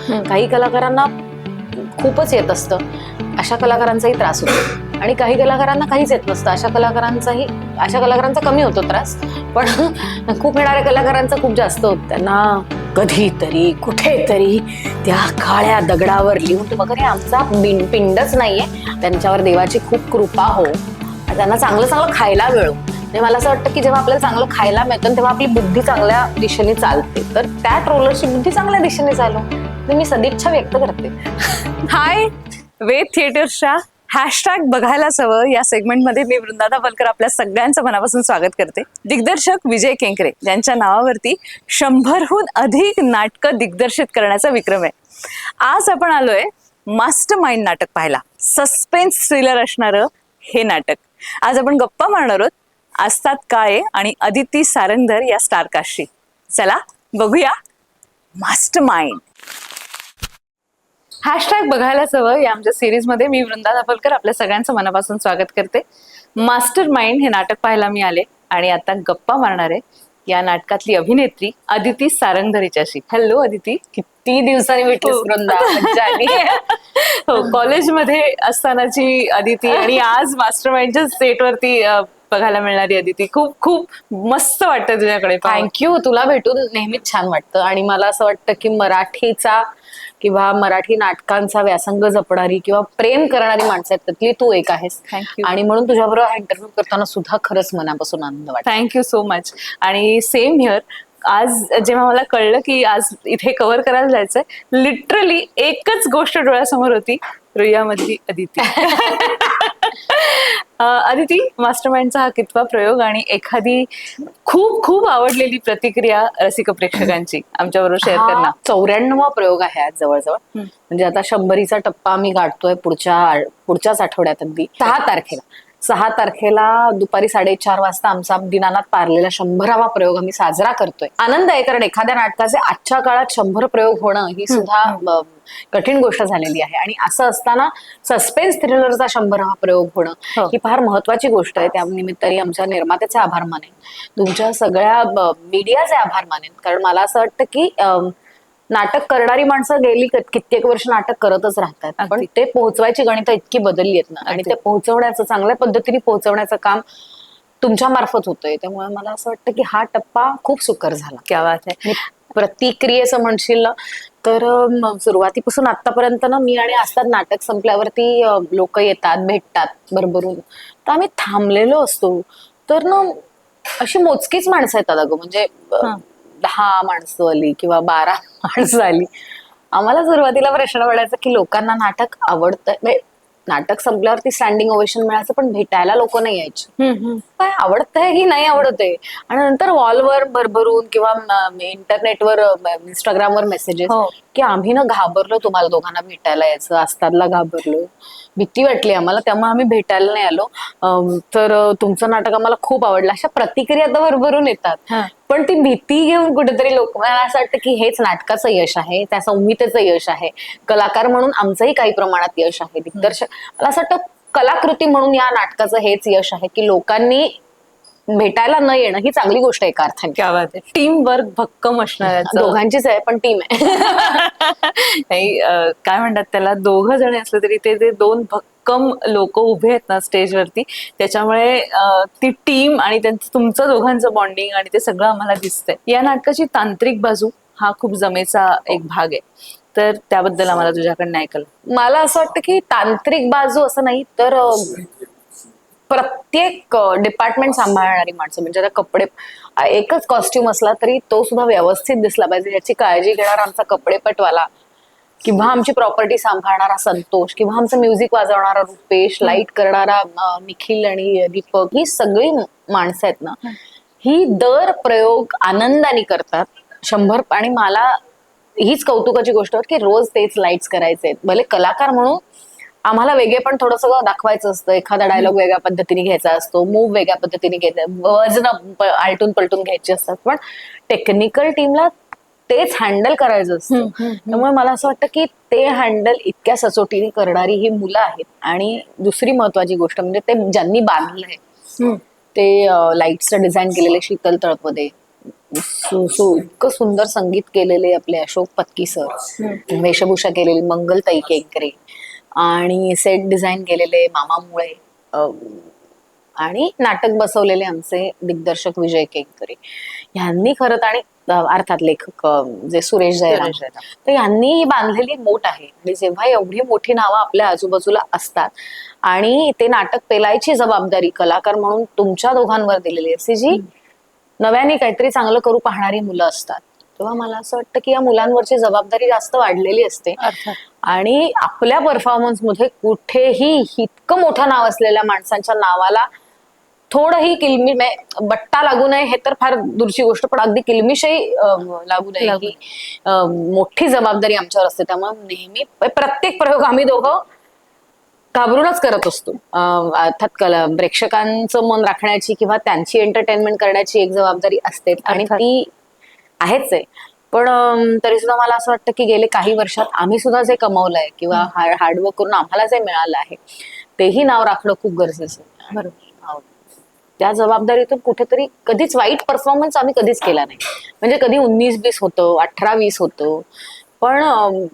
काही कलाकारांना खूपच येत असतं, अशा कलाकारांचाही त्रास होतो. आणि काही कलाकारांना काहीच येत नसतं, अशा कलाकारांचा कमी होतो त्रास. पण खूप येणाऱ्या कलाकारांचा खूप जास्त होतो. त्यांना कधीतरी कुठेतरी त्या काळ्या दगडावर लिहून वगैरे आमचा पिंडच नाहीये. त्यांच्यावर देवाची खूप कृपा हो, त्यांना चांगलं चांगलं खायला मिळो. म्हणजे मला असं वाटतं की जेव्हा आपल्याला चांगलं खायला मिळतं तेव्हा आपली बुद्धी चांगल्या दिशेने चालते. तर त्या ट्रोलरची बुद्धी चांगल्या दिशेने चालू, मी सदिच्छा व्यक्त करते. हाय, वेद थिएटर्सच्या हॅशटॅग बघायलाच हवं या सेगमेंटमध्ये मी वृंदा दाभोलकर आपल्या सगळ्यांचं मनापासून स्वागत करते. दिग्दर्शक विजय केंकरे यांच्या नावावरती 100हून अधिक नाटकं दिग्दर्शित करण्याचा विक्रम आहे. आज आपण आलोय मास्टर माइंड नाटक पाहायला. सस्पेन्स थ्रिलर असणारं हे नाटक. आज आपण गप्पा मारणार आहोत आस्ताद काळे आणि अदिती सारंगधर या स्टारकास्टशी. चला बघूया मास्टर माइंड. हॅशटॅग बघायलाच हवं या आमच्या सिरीजमध्ये मी वृंदा दाभोलकर आपल्या सगळ्यांचं मनापासून स्वागत करते. मास्टर माइंड हे नाटक पाहायला मी आले आणि आता गप्पा मारणार आहे या नाटकातली अभिनेत्री अदिती सारंगधर हिच्याशी. हॅलो अदिती. किती दिवसांनी भेटलीस वृंदा, मज्जा आली. हो, कॉलेजमध्ये असतानाची अदिती आणि आज मास्टर माइंडच्या सेटवरती बघायला मिळणारी अदिती. खूप खूप मस्त वाटतं तुझ्याकडे. थँक्यू. तुला भेटून नेहमीच छान वाटतं आणि मला असं वाटतं की मराठीचा किंवा मराठी नाटकांचा व्यासंग जपणारी किंवा प्रेम करणारी माणसं आहेत त्यातली तू एक आहेस. थँक्यू. आणि म्हणून तुझ्याबरोबर हा इंटरव्ह्यू करताना सुद्धा खरंच मनापासून आनंद वाटतो. Thank you so much. आणि सेम हिअर. आज जेव्हा मला कळलं की आज इथे कव्हर करायला जायचंय, लिटरली एकच गोष्ट डोळ्यासमोर होती, रुईयामधली अदिती. अदिती, मास्टरमाइंडचा हा कितवा प्रयोग आणि एखादी खूप खूप आवडलेली प्रतिक्रिया रसिक प्रेक्षकांची आमच्याबरोबर शेअर कर ना. 94वा प्रयोग आहे आज जवळजवळ. म्हणजे आता 100चा टप्पा आम्ही गाठतोय पुढच्याच आठवड्यात. अगदी 6 तारखेला दुपारी 4:30 वाजता आमचा दीनानाथ पारलेला 100वा प्रयोग आम्ही साजरा करतोय. आनंद आहे, कारण एखाद्या नाटकाचे आजच्या काळात 100 प्रयोग होणं ही सुद्धा कठीण गोष्ट झालेली आहे. आणि असं असताना सस्पेन्स थ्रिलरचा 100वा प्रयोग होणं ही फार महत्वाची गोष्ट आहे. त्या निमित्ताने आमच्या निर्मात्याचे आभार मानेन, तुमच्या सगळ्या मीडियाचे आभार मानेन. कारण मला असं वाटतं की नाटक करणारी माणसं गेली कित्येक वर्ष नाटक करतच राहतात, पण ते पोहोचवायची गणितं इतकी बदलली आहेत ना, आणि ते पोहोचवण्याचं, चांगल्या पद्धतीने पोहोचवण्याचं काम तुमच्या मार्फत होतंय. त्यामुळे मला असं वाटतं की हा टप्पा खूप सुकर झाला. क्या बात आहे. प्रतिक्रियेचं म्हणशील ना तर सुरुवातीपासून आतापर्यंत ना, मी आणि आस्ताद नाटक संपल्यावरती लोक येतात, भेटतात भरभरून, तर आम्ही थांबलेलो असतो तर ना अशी मोजकीच माणसं येतात अगं. म्हणजे 10 माणसं आली किंवा 12 माणसं आली. आम्हाला सुरुवातीला प्रश्न पडायचा की लोकांना नाटक आवडतंय, नाटक संपल्यावरती स्टँडिंग ओवेशन मिळायचं, पण भेटायला लोक नाही यायचे. काय आवडतंय की नाही आवडतंय. आणि नंतर वॉलवर भरभरून किंवा इंटरनेटवर, इंस्टाग्रामवर मेसेजेस की आम्ही ना घाबरलो तुम्हाला दोघांना भेटायला यायचं, आस्तादला घाबरलो, भीती वाटली आम्हाला, त्यामुळे आम्ही भेटायला नाही आलो, तर तुमचं नाटक आम्हाला खूप आवडलं. अशा प्रतिक्रिया आता भरभरून येतात. पण ती भीती घेऊन कुठेतरी लोक, मला असं वाटतं की हेच नाटकाचं यश आहे, त्या संहितेचं यश आहे, कलाकार म्हणून आमचंही काही प्रमाणात यश आहे, दिग्दर्शक, मला असं वाटतं कलाकृती म्हणून या नाटकाचं हेच यश आहे की लोकांनी भेटायला न येणं ही चांगली गोष्ट आहे एका अर्थाने. क्या बात आहे. टीम वर्क भक्कम असणार, दोघांचीच आहे पण टीम आहे. नाही, काय म्हणतात त्याला, 2 जण असले तरी ते 2 भक्कम लोक उभे आहेत ना स्टेजवरती, त्याच्यामुळे ती टीम आणि तुमचं दोघांचं बॉन्डिंग आणि ते सगळं आम्हाला दिसतंय. या नाटकाची तांत्रिक बाजू हा खूप जमेचा एक भाग आहे, तर त्याबद्दल आम्हाला तुझ्याकडनं ऐकलं. मला असं वाटतं की तांत्रिक बाजू असं नाही, तर प्रत्येक डिपार्टमेंट सांभाळणारी माणसं, म्हणजे आता कपडे, एकच कॉस्ट्युम असला तरी तो सुद्धा व्यवस्थित दिसला पाहिजे याची काळजी घेणारा आमचा कपडेपटवाला, किंवा आमची प्रॉपर्टी सांभाळणारा संतोष, किंवा आमचं म्युझिक वाजवणारा रुपेश, लाईट करणारा निखिल आणि दीपक, ही सगळी माणसं आहेत ना, ही दर प्रयोग आनंदाने करतात 100. आणि मला हीच कौतुकाची गोष्ट की रोज तेच लाईट्स करायचे आहेत. भले कलाकार म्हणून आम्हाला वेगळे पण थोडंसं दाखवायचं असतं, एखादा डायलॉग वेगळ्या पद्धतीने घ्यायचा असतो, मूव वेगळ्या पद्धतीने घ्यायचा, वजन आलटून पलटून घ्यायची असतात, पण टेक्निकल टीमला तेच हँडल करायचं असतं. त्यामुळे मला असं वाटतं की ते हँडल इतक्या सचोटीने करणारी ही मुलं आहेत. आणि दुसरी महत्वाची गोष्ट म्हणजे ते ज्यांनी बांधलंय, ते लाईट्सचं डिझाईन केलेले शीतल तळपदे, इतकं सुंदर संगीत केलेले आपले अशोक पत्की सर, वेशभूषा केलेली मंगलताई केंकरे आणि सेट डिझाईन केलेले मामा मुळे, आणि नाटक बसवलेले आमचे दिग्दर्शक विजय केंकरे यांनी खरंच, आणि अर्थात लेखक जे सुरेश जयराम, तर यांनी ही बांधलेली मोठ आहे. आणि जेव्हा एवढी मोठी नावं आपल्या आजूबाजूला असतात आणि ते नाटक पेलायची जबाबदारी कलाकार म्हणून तुमच्या दोघांवर दिलेली असते, जी नव्याने काहीतरी चांगलं करू पाहणारी मुलं असतात, तेव्हा मला असं वाटतं की या मुलांवरची जबाबदारी जास्त वाढलेली असते. आणि आपल्या परफॉर्मन्स मध्ये कुठेही इतकं मोठं नाव असलेल्या माणसांच्या नावाला थोडंही बट्टा लागू नये, हे तर फार दूरची गोष्ट, पण अगदी किलमिशही लागू नये ही मोठी जबाबदारी आमच्यावर असते. त्यामुळे नेहमी प्रत्येक प्रयोग आम्ही दोघं घाबरूनच करत असतो. अर्थात प्रेक्षकांचं मन राखण्याची किंवा त्यांची एंटरटेनमेंट करण्याची एक जबाबदारी असते आणि ती आहेच आहे. पण तरी सुद्धा मला असं वाटतं की गेले काही वर्षात आम्ही सुद्धा जे कमवलंय किंवा हार्डवर्क करून आम्हाला जे मिळालं आहे तेही नाव राखणं खूप गरजेचं आहे. बरोबर. त्या जबाबदारीतून कुठेतरी कधीच वाईट परफॉर्मन्स आम्ही कधीच केला नाही. म्हणजे कधी 19-20 होतं, 18-20 होतं, पण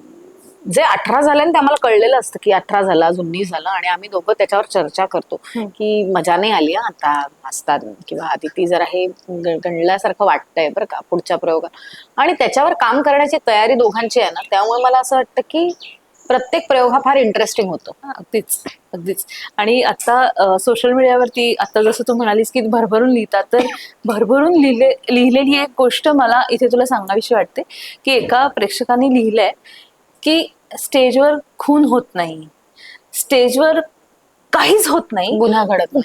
जे 18 झाल्याने ते आम्हाला कळलेलं असतं की 18 झाला, आज 19 झाला, आणि आम्ही दोघं त्याच्यावर चर्चा करतो की मजा नाही आली आता असतात, किंवा अदिती जरा हे गणल्यासारखं वाटतंय बरं का पुढच्या प्रयोगात, आणि त्याच्यावर काम करण्याची तयारी दोघांची आहे ना. त्यामुळे मला असं वाटतं की प्रत्येक प्रयोग हा फार इंटरेस्टिंग होतो. अगदीच अगदीच. आणि आता सोशल मीडियावरती आता जसं तू म्हणालीस की भरभरून लिहितात, तर भरभरून लिहिलेली एक गोष्ट मला इथे तुला सांगावीशी वाटते की एका प्रेक्षकाने लिहिलंय की स्टेजवर खून होत नाही, स्टेजवर काहीच होत नाही,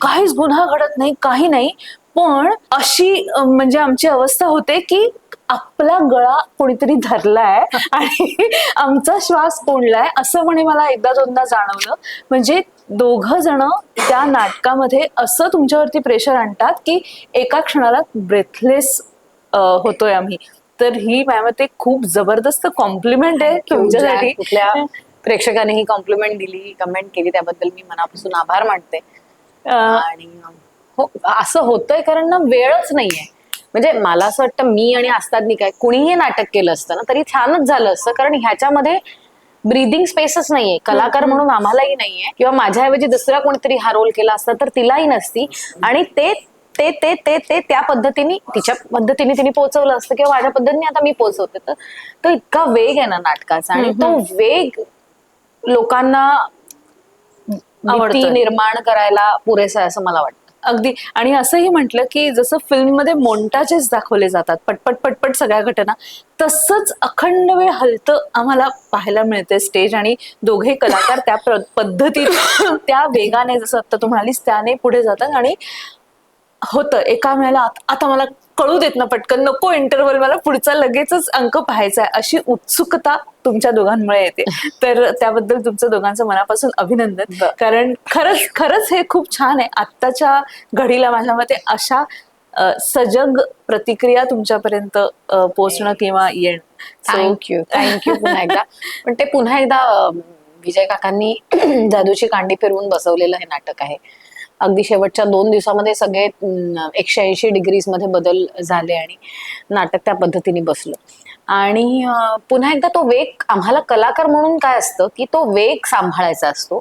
काहीच गुन्हा घडत नाही, काही नाही, पण अशी म्हणजे आमची अवस्था होते की आपला गळा कोणीतरी धरलाय आणि आमचा श्वास कोंडलाय, असं म्हणे मला एकदा दोनदा जाणवलं. म्हणजे दोघं जण त्या नाटकामध्ये असं तुमच्यावरती प्रेशर आणतात की एका क्षणाला ब्रेथलेस होतोय आम्ही. तर ही मॅम ते खूप जबरदस्त कॉम्प्लिमेंट आहे तुमच्यासाठी. कुठल्या प्रेक्षकाने ही कॉम्प्लिमेंट दिली, कमेंट केली, त्याबद्दल मी मनापासून आभार मानते. आणि हो, असं होतंय कारण ना वेळच नाहीये. म्हणजे मला असं वाटतं मी आणि आस्तादनी काय कुणीही नाटक केलं असतं ना तरी छानच झालं असतं, कारण ह्याच्यामध्ये ब्रीदिंग स्पेसच नाहीये. कलाकार म्हणून आम्हालाही नाहीये, किंवा माझ्याऐवजी दुसरा कोणीतरी हा रोल केला असता तर तिलाही नसती, आणि ते ते ते ते ते त्या पद्धतीने तिच्या पद्धतीने तिने पोहोचवलं असतं, किंवा माझ्या पद्धतीने आता मी पोहोचवते. तर तो इतका वेग आहे ना नाटकाचा, आणि तो वेग लोकांना भीती निर्माण करायला पुरेसा आहे असं मला वाटतं. अगदी. आणि असंही म्हटलं की जसं फिल्ममध्ये मोंटाजेस दाखवले जातात पटपट पटपट सगळ्या घटना, तसंच अखंड वेळ हलतं आम्हाला पाहायला मिळते स्टेज, आणि दोघे कलाकार त्या पद्धतीत त्या वेगाने, जसं आता तू म्हणालीस, त्याने पुढे जातात. आणि होतं एका वेळेला आता मला कळू देत ना पटकन, नको इंटरव्हल, मला पुढचा लगेचच अंक पाहायचा आहे, अशी उत्सुकता तुमच्या दोघांमुळे येते. तर त्याबद्दल तुमचं दोघांचं मनापासून अभिनंदन. कारण खरंच हे खूप छान आहे. आत्ताच्या घडीला माझ्या मते अशा सजग प्रतिक्रिया तुमच्यापर्यंत पोहोचणं किंवा येणं. थँक्यू पुन्हा एकदा. पण ते पुन्हा एकदा विजय काकांनी जादूची कांडी फिरवून बसवलेलं हे नाटक आहे. अगदी शेवटच्या 2 दिवसामध्ये सगळे 180 डिग्रीज मध्ये बदल झाले आणि नाटक त्या पद्धतीने बसलं. आणि पुन्हा एकदा तो वेग आम्हाला कलाकार म्हणून काय असतं की तो वेग सांभाळायचा असतो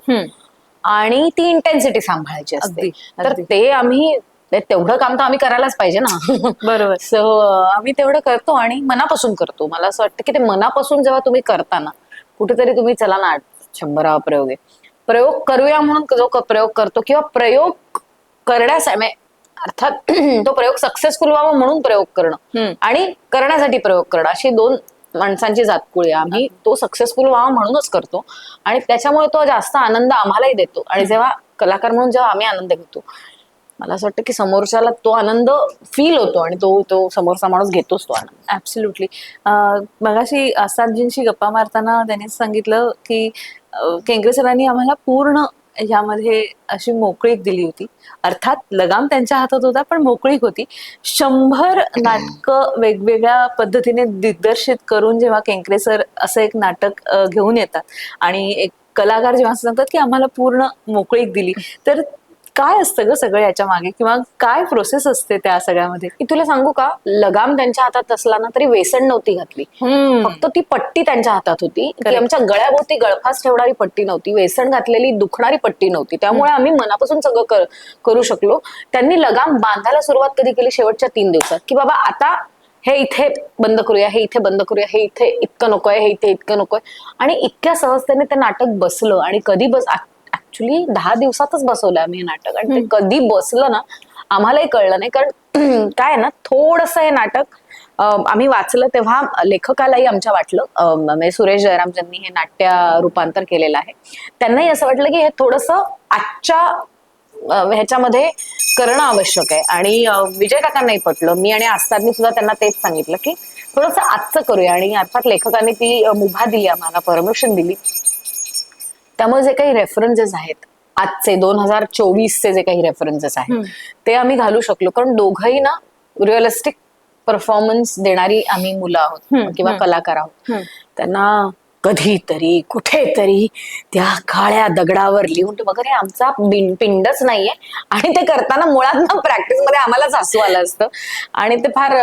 आणि ती इंटेन्सिटी सांभाळायची असते. तर ते आम्ही तेवढं काम तर आम्ही करायलाच पाहिजे ना. बरोबर. सो आम्ही तेवढं करतो आणि मनापासून करतो. मला असं वाटतं की ते मनापासून जेव्हा तुम्ही करताना कुठेतरी तुम्ही चला ना 100वा प्रयोग आहे, प्रयोग करूया म्हणून जो प्रयोग करतो, किंवा प्रयोग करण्यासाठी अर्थात तो प्रयोग सक्सेसफुल व्हावा म्हणून प्रयोग करणं आणि करण्यासाठी प्रयोग करणं, अशी 2 माणसांची जातकुळी. आम्ही तो सक्सेसफुल व्हावा म्हणूनच करतो आणि त्याच्यामुळे तो जास्त आनंद आम्हालाही देतो. आणि जेव्हा कलाकार म्हणून जेव्हा आम्ही आनंद घेतो, मला असं वाटतं की समोरच्याला तो आनंद फील होतो आणि तो समोरचा माणूस घेतोच तो आनंद. ऍब्सोल्युटली. मगाशी आसादजींशी गप्पा मारताना त्यांनी सांगितलं की केंकरे सरांनी आम्हाला पूर्ण यामध्ये अशी मोकळीक दिली होती. अर्थात लगाम त्यांच्या हातात होता, पण मोकळीक होती. 100 नाटकं वेगवेगळ्या पद्धतीने दिग्दर्शित करून जेव्हा केंकरे सर असं एक नाटक घेऊन येतात आणि एक कलाकार जेव्हा सांगतात की आम्हाला पूर्ण मोकळीक दिली, तर काय असतं ग सगळं याच्या मागे, किंवा काय प्रोसेस असते त्या सगळ्यामध्ये? मी तुला सांगू का, लगाम त्यांच्या हातात असला ना तरी वेसण नव्हती घातली. फक्त ती पट्टी त्यांच्या हातात होती. ती Correct. आमच्या गळ्याभोवती गळफास ठेवणारी पट्टी नव्हती, वेसण घातलेली दुखणारी पट्टी नव्हती. त्यामुळे आम्ही मनापासून सगळं करू शकलो. त्यांनी लगाम बांधायला सुरुवात कधी केली? शेवटच्या 3 दिवसात, की बाबा आता हे इथे बंद करूया, हे इथे बंद करूया, हे इथे इतकं नकोय, हे इथे इतकं नकोय. आणि इतक्या सहजतेने ते नाटक बसलं. आणि कधी ऍक्च्युली 10 दिवसातच बसवलं आम्ही हे नाटक. आणि ते कधी बसलं ना आम्हालाही कळलं नाही. कारण काय आहे ना, थोडंसं हे नाटक आम्ही वाचलं तेव्हा लेखकालाही आमच्या वाटलं, म्हणजे सुरेश जयराम ज्यांनी हे नाट्य रूपांतर केलेलं आहे, त्यांनाही असं वाटलं की हे थोडंसं आजच्या ह्याच्यामध्ये करणं आवश्यक आहे. आणि विजय काकांनाही पटलं. मी आणि आस्तादनी सुद्धा त्यांना तेच सांगितलं की थोडंसं आजचं करूया. आणि अर्थात लेखकांनी ती मुभा दिली, आम्हाला परमिशन दिली. त्यामुळे जे काही रेफरन्सेस आहेत आजचे 2024चे जे काही रेफरन्सेस आहेत ते आम्ही घालू शकलो. कारण दोघंही ना रिअलिस्टिक परफॉर्मन्स देणारी आम्ही मुलं आहोत किंवा कलाकार आहोत. त्यांना कधीतरी कुठेतरी त्या काळ्या दगडावर लिहून वगैरे आमचा पिंडच नाहीये. आणि ते करताना मुळात ना प्रॅक्टिसमध्ये आम्हालाच हसू आलं असतं आणि ते फार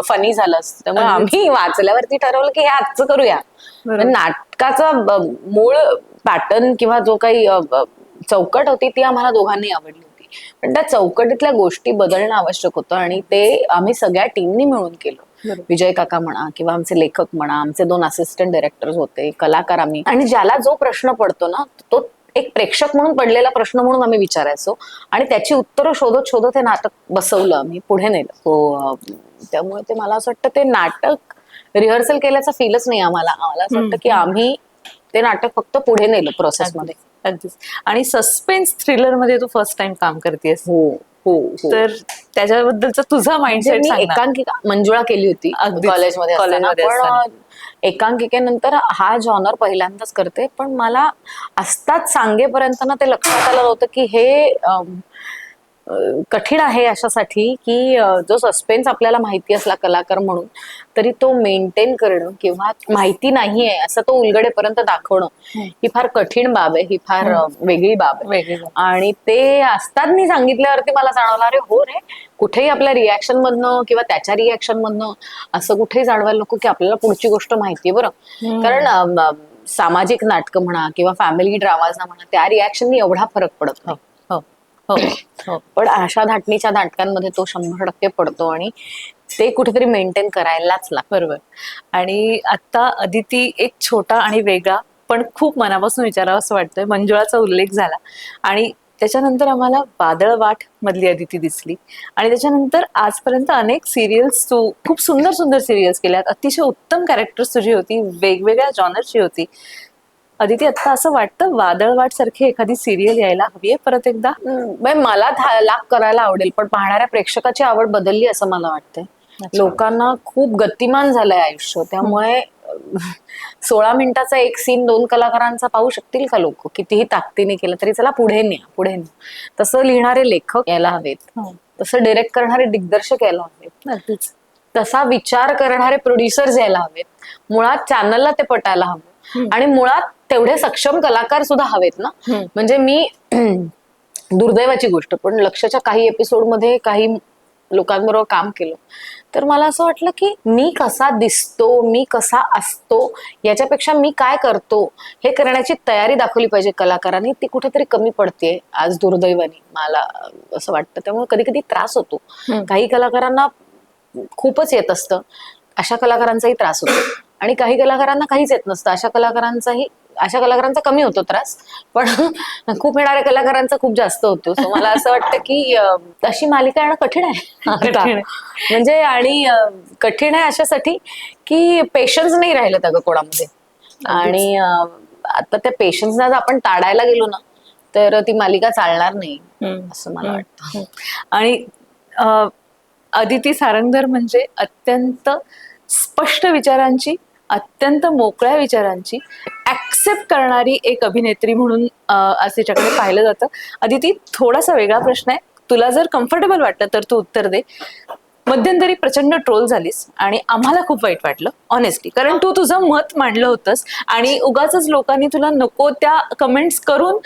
फनी झालं असतं. त्यामुळे आम्ही वाचल्यावरती ठरवलं की हे आजचं करूया. नाटकाचा मूळ पॅटर्न किंवा जो काही चौकट होती ती आम्हाला दोघांनी आवडली होती. पण त्या चौकटीतल्या गोष्टी बदलणं आवश्यक होतं आणि ते आम्ही सगळ्या टीमनी मिळून केलं. विजय काका म्हणा किंवा आमचे लेखक म्हणा, आमचे 2 असिस्टंट डायरेक्टर्स होते, कलाकार आम्ही. आणि ज्याला जो प्रश्न पडतो ना तो एक प्रेक्षक म्हणून पडलेला प्रश्न म्हणून आम्ही विचारायचो आणि त्याची उत्तरं शोधत शोधत हे नाटक बसवलं, आम्ही पुढे नेलं. हो, त्यामुळे ते मला असं वाटतं ते नाटक रिहर्सल केल्याचा फीलच नाही आम्हाला. आम्हाला असं वाटतं की आम्ही ते नाटक फक्त पुढे नेलं प्रोसेसमध्ये. अगदीच. आणि सस्पेन्स थ्रिलर मध्ये तू फर्स्ट टाइम काम करतेस. हो हो. तर त्याच्याबद्दलचा तुझा माइंडसेट सांग ना. एकांकिका मंजुळा केली होती कॉलेजमध्ये असताना. पण एकांकिकेनंतर हा जॉनर पहिल्यांदाच करते. पण मला असताच सांगेपर्यंत ना ते लक्षात आलं नव्हतं की हे कठीण आहे अशासाठी की जो सस्पेन्स आपल्याला माहिती असला कलाकार म्हणून तरी तो मेंटेन करणं किंवा माहिती नाहीये असं तो उलगडेपर्यंत दाखवणं ही फार कठीण बाब आहे, ही फार वेगळी बाब आहे. आणि ते असताना सांगितल्यावरती मला जाणवलं अरे हो रे, कुठेही आपल्या रिॲक्शन मधनं किंवा त्याच्या रिॲक्शन मधनं असं कुठेही जाणवायला नको की आपल्याला पुढची गोष्ट माहितीये. बरं, कारण सामाजिक नाटकं म्हणा किंवा फॅमिली ड्रामाज म्हणा त्या रिॲक्शननी एवढा फरक पडत नाही. पण अशा धाटणीच्या नाटकांमध्ये तो 100% पडतो आणि ते कुठेतरी मेंटेन करायलाच लागतं. बरोबर. आणि आता अदिती एक छोटा आणि वेगळा पण खूप मनापासून विचारावं असं वाटतंय. मंजुळाचा उल्लेख झाला आणि त्याच्यानंतर आम्हाला वादळवाट मधली अदिती दिसली आणि त्याच्यानंतर आजपर्यंत अनेक सिरियल्स तू खूप सुंदर सुंदर सिरियल्स केल्यात. अतिशय उत्तम कॅरेक्टर्स तुझी होती, वेगवेगळ्या जॉनरची होती. अदिती, आता असं वाटतं वादळवाट सारखी एखादी सिरियल यायला हवी आहे परत एकदा? मला लाख करायला आवडेल, पण पाहणाऱ्या प्रेक्षकाची आवड बदलली असं मला वाटतंय. लोकांना खूप गतिमान झालंय आयुष्य. त्यामुळे 16 मिनिटाचा एक सीन 2 कलाकारांचा पाहू शकतील का लोक? कितीही ताकदीने केलं तरी चला पुढे न्या, पुढे न्या. तसं लिहिणारे लेखक यायला हवेत, तसं डिरेक्ट करणारे दिग्दर्शक यायला हवेत, तसा विचार करणारे प्रोड्युसर्स यायला हवेत. मुळात चॅनलला ते पटायला हवं आणि मुळात तेवढे सक्षम कलाकार सुद्धा हवेत ना. म्हणजे मी दुर्दैवाची गोष्ट पण लक्षच्या काही एपिसोडमध्ये काही लोकांबरोबर काम केलं तर मला असं वाटलं की मी कसा दिसतो, मी कसा असतो याच्यापेक्षा मी काय करतो हे करण्याची तयारी दाखवली पाहिजे कलाकारांनी. ती कुठेतरी कमी पडते आज दुर्दैवाने, मला असं वाटतं. त्यामुळे कधी कधी त्रास होतो. काही कलाकारांना खूपच येत असतं, अशा कलाकारांचाही त्रास होतो. आणि काही कलाकारांना काहीच येत नसतं, अशा कलाकारांचा कमी होतो त्रास. पण खूप येणाऱ्या कलाकारांचा खूप जास्त होतो. सो मला असं वाटतं की अशी मालिका येणं कठीण आहे म्हणजे. आणि कठीण आहे अशासाठी की पेशन्स नाही राहिलं त्या कोणामध्ये. आणि आता त्या पेशन्सना जर आपण ताडायला गेलो ना तर ती मालिका चालणार नाही असं मला वाटतं. आणि अदिती सारंगधर म्हणजे अत्यंत स्पष्ट विचारांची, अत्यंत मोकळ्या विचारांची, ऍक्सेप्ट करणारी एक अभिनेत्री म्हणून आज तिच्याकडे पाहिलं जातं. अदिती, थोडासा वेगळा प्रश्न आहे, तुला जर कम्फर्टेबल वाटलं तर तू उत्तर दे. मध्यंतरी प्रचंड ट्रोल झालीस आणि आम्हाला खूप वाईट वाटलं ऑनेस्टली, कारण तू तुझं मत मांडलं होतंस आणि उगाचच लोकांनी तुला नको त्या कमेंट्स करून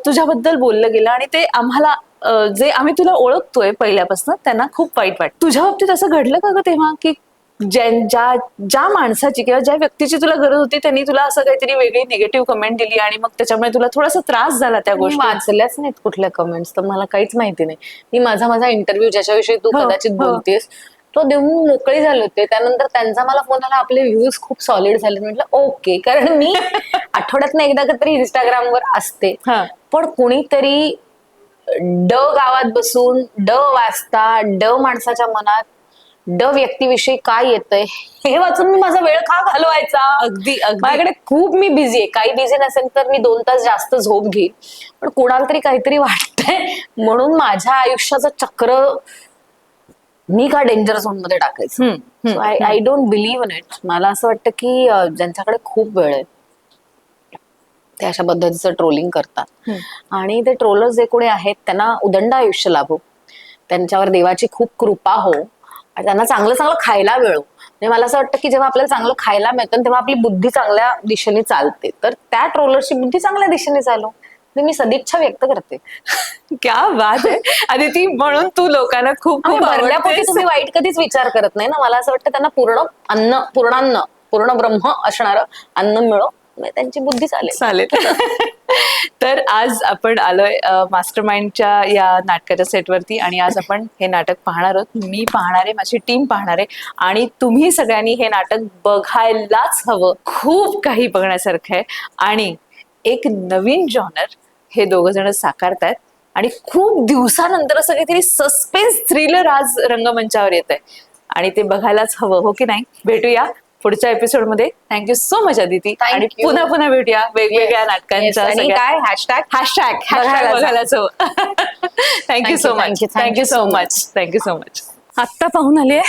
तुझ्याबद्दल बोललं गेलं आणि ते आम्हाला जे आम्ही तुला ओळखतोय पहिल्यापासून त्यांना खूप वाईट वाटतं. तुझ्या बाबतीत असं घडलं का ग तेव्हा की ज्या माणसाची किंवा ज्या व्यक्तीची तुला गरज होती त्यांनी तुला असं काहीतरी वेगळी निगेटिव्ह कमेंट दिली आणि मग त्याच्यामुळे तुला थोडासा त्रास झाला त्या मी गोष्टी? वाचल्याच नाहीत कुठल्या कमेंट्स, तर मला काहीच माहिती नाही. मी माझा इंटरव्ह्यू ज्याच्याविषयी तू हो, कदाचित हो. बोलतेस तो देऊन मोकळी झाले होते. त्यानंतर त्यांचा मला फोन आला, आपले व्ह्यूज खूप सॉलिड झाले. म्हटलं ओके, कारण मी आठवड्यातनं एकदा तरी इंस्टाग्रामवर असते. हा. पण कोणीतरी गावात बसून वाचता माणसाच्या मनात व्यक्तीविषयी काय येतंय हे वाचून मी माझा वेळ का घालवायचा? अगदी अगदी माझ्याकडे खूप मी बिझी आहे. काही बिझी नसेल तर मी 2 तास जास्त झोप घेईन, पण कुणाला तरी काहीतरी वाटतंय म्हणून माझ्या आयुष्याचं चक्र मी का डेंजर झोन मध्ये टाकायचं? I don't believe in it. मला असं वाटतं की ज्यांच्याकडे खूप वेळ आहे ते अशा पद्धतीचं ट्रोलिंग करतात आणि ते ट्रोलर्स जे कोणी आहेत त्यांना उदंड आयुष्य लाभो, त्यांच्यावर देवाची खूप कृपा हो आणि त्यांना चांगलं चांगलं खायला मिळो. म्हणजे मला असं वाटतं की जेव्हा आपल्याला चांगलं खायला मिळतं तेव्हा आपली बुद्धी चांगल्या दिशेने चालते, तर त्या ट्रोलरची बुद्धी चांगल्या दिशेने चालव, मी सदिच्छा व्यक्त करते. क्या बात आहे अदिती, म्हणून तू लोकांना खूप आणि खूप भरल्यापोटी आवडतेस. तुम्ही वाईट कधीच विचार करत नाही ना. मला असं वाटतं त्यांना पूर्ण ब्रह्म असणारं अन्न मिळो, म्हणजे त्यांची बुद्धी चालेल. चालेल. तर आज आपण आलोय मास्टर माइंडच्या या नाटकाच्या सेटवरती आणि आज आपण हे नाटक पाहणार आहोत. मी पाहणार आहे, माझी टीम पाहणार आहे आणि तुम्ही सगळ्यांनी हे नाटक बघायलाच हवं. खूप काही बघण्यासारखं आहे आणि एक नवीन जॉनर हे दोघं जण साकारतायत आणि खूप दिवसानंतर असं काहीतरी सस्पेन्स थ्रिलर आज रंगमंचावर येत आहे आणि ते बघायलाच हवं, हो की नाही? भेटूया पुढच्या एपिसोडमध्ये. Thank you so much Aditi. Thank आणि you. पुन्हा भेटूया वेगवेगळ्या Yes, नाटकांच्या आणि काय हॅशटॅग बघायलाच हवं. Thank you so much. Thank you so much. Thank you so much. आत्ता पाहून आली आहे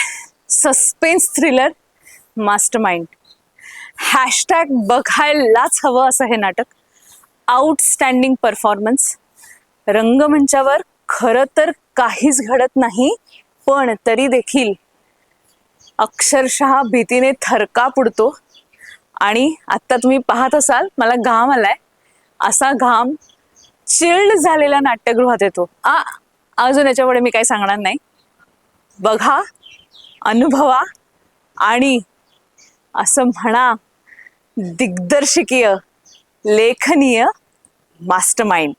suspense thriller master mind. Hashtag बघायलाच हवं असं हे नाटक. Outstanding performance. रंगमंचावर खरं तर काहीच घडत नाही, पण तरी देखील अक्षरशः भीतीने थरकाप उडतो. आणि आत्ता तुम्ही पाहत असाल मला घाम आलाय, असा घाम चिल्ड झालेल्या नाट्यगृहात येतो. अजून याच्यापुढे मी काही सांगणार नाही. बघा, अनुभवा आणि असं म्हणा, दिग्दर्शकीय लेखनीय मास्टर माइंड.